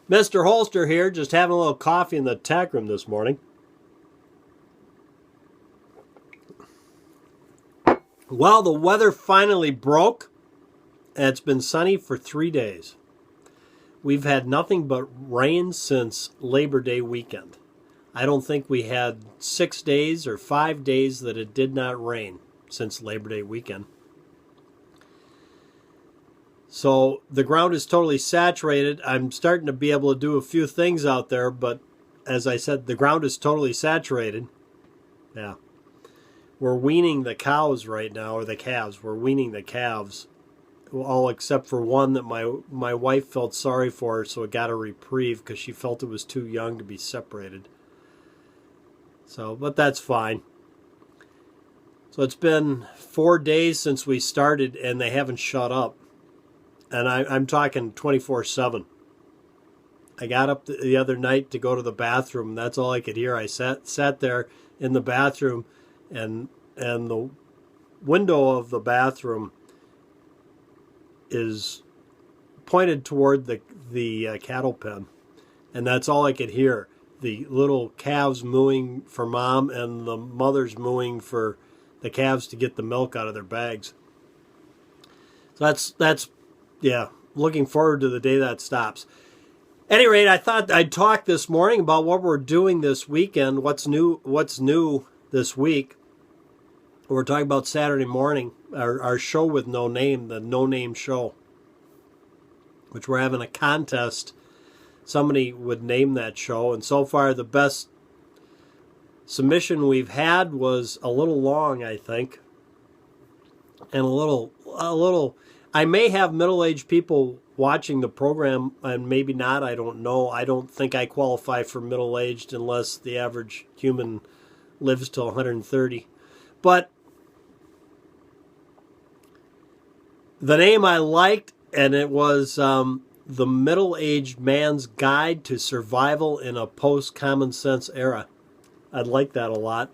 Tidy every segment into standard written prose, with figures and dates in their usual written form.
Mr. Holster here, just having a little coffee in the TackRoom this morning. Well, the weather finally broke, and it's been sunny for 3 days. We've had nothing but rain since Labor Day weekend. I don't think we had 6 days or 5 days that it did not rain since Labor Day weekend. So the ground is totally saturated. I'm starting to be able to do a few things out there, but as I said, the ground is totally saturated. Yeah. We're weaning the cows right now, or the calves. We're weaning the calves, all except for one that my wife felt sorry for, so it got a reprieve because she felt it was too young to be separated. So, but that's fine. So it's been 4 days since we started, and they haven't shut up. And I'm talking 24/7. I got up the other night to go to the bathroom, and that's all I could hear. I sat there in the bathroom, and the window of the bathroom is pointed toward the cattle pen, and that's all I could hear. The little calves mooing for mom, and the mothers mooing for the calves to get the milk out of their bags. So that's yeah, looking forward to the day that stops. At any rate, I thought I'd talk this morning about what we're doing this weekend, what's new this week. We're talking about Saturday morning, our show with no name, the No Name Show, which we're having a contest. Somebody would name that show, and so far the best submission we've had was a little long, I think, and a little. I may have middle-aged people watching the program, and maybe not. I don't know. I don't think I qualify for middle-aged unless the average human lives till 130. But the name I liked, and it was The Middle-Aged Man's Guide to Survival in a Post-Common Sense Era. I like that a lot.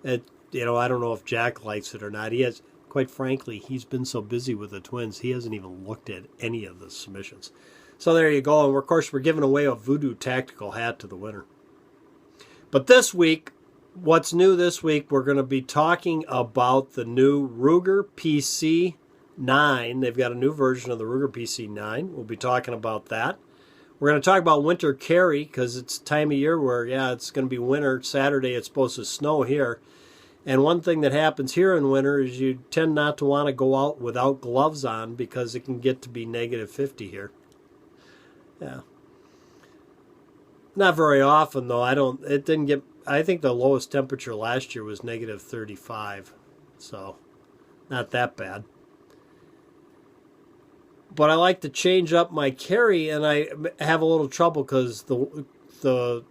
I don't know if Jack likes it or not. He has, quite frankly, he's been so busy with the twins, he hasn't even looked at any of the submissions. So there you go. And of course, we're giving away a Voodoo Tactical hat to the winner. But this week, what's new this week, we're going to be talking about the new Ruger PC9. They've got a new version of the Ruger PC9. We'll be talking about that. We're going to talk about winter carry because it's time of year where, it's going to be winter. Saturday, it's supposed to snow here. And one thing that happens here in winter is you tend not to want to go out without gloves on because it can get to be negative 50 here. Yeah. Not very often, though. I think the lowest temperature last year was negative 35. So, not that bad. But I like to change up my carry, and I have a little trouble because the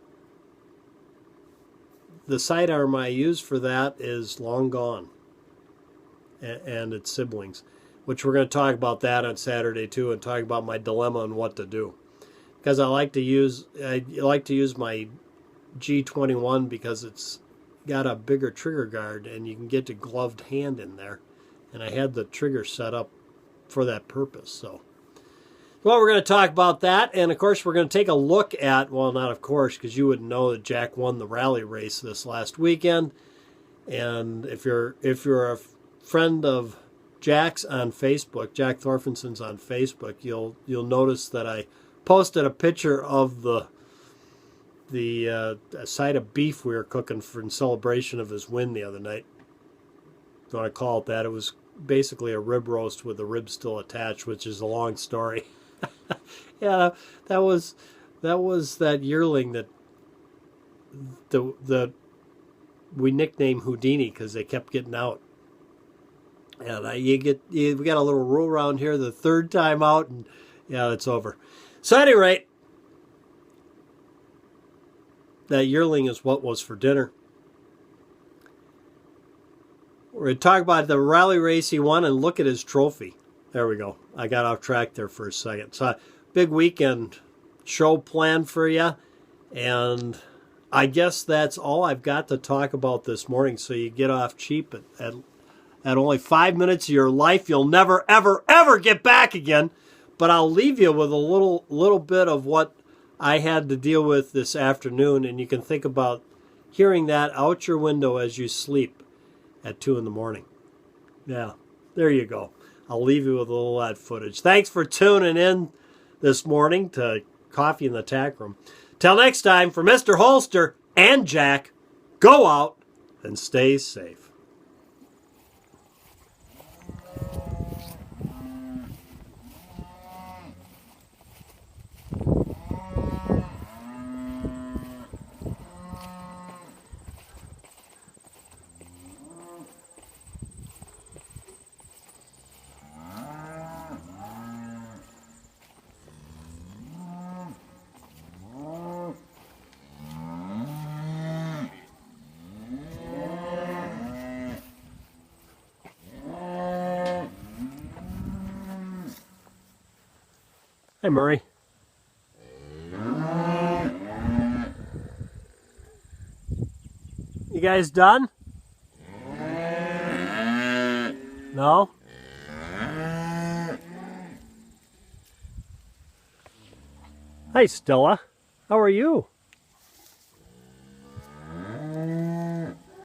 sidearm I use for that is long gone, and its siblings, which we're going to talk about that on Saturday too, and talk about my dilemma and what to do. Because I like to use my G21 because it's got a bigger trigger guard, and you can get a gloved hand in there, and I had the trigger set up for that purpose. So, well, we're going to talk about that, and of course we're going to take a look at, well, not of course, because you wouldn't know that Jack won the rally race this last weekend. And if you're a friend of Jack's on Facebook, Jack Thorfinson's on Facebook, you'll notice that I posted a picture of the side of beef we were cooking in celebration of his win the other night. If you want to call it that. It was basically a rib roast with the ribs still attached, which is a long story. Yeah, that was that yearling that we nicknamed Houdini because they kept getting out. And we got a little rule around here: the third time out, and it's over. So at any rate, that yearling is what was for dinner. We're going to talk about the rally race he won and look at his trophy. There we go. I got off track there for a second. So, big weekend show planned for you. And I guess that's all I've got to talk about this morning. So you get off cheap at only 5 minutes of your life you'll never, ever, ever get back again. But I'll leave you with a little bit of what I had to deal with this afternoon, and you can think about hearing that out your window as you sleep at 2 in the morning. Yeah, there you go. I'll leave you with a little of that footage. Thanks for tuning in this morning to Coffee in the Tack Room. Till next time, for Mr. Holster and Jack, go out and stay safe. Hey, Murray. You guys done? No? Hi, Stella. How are you?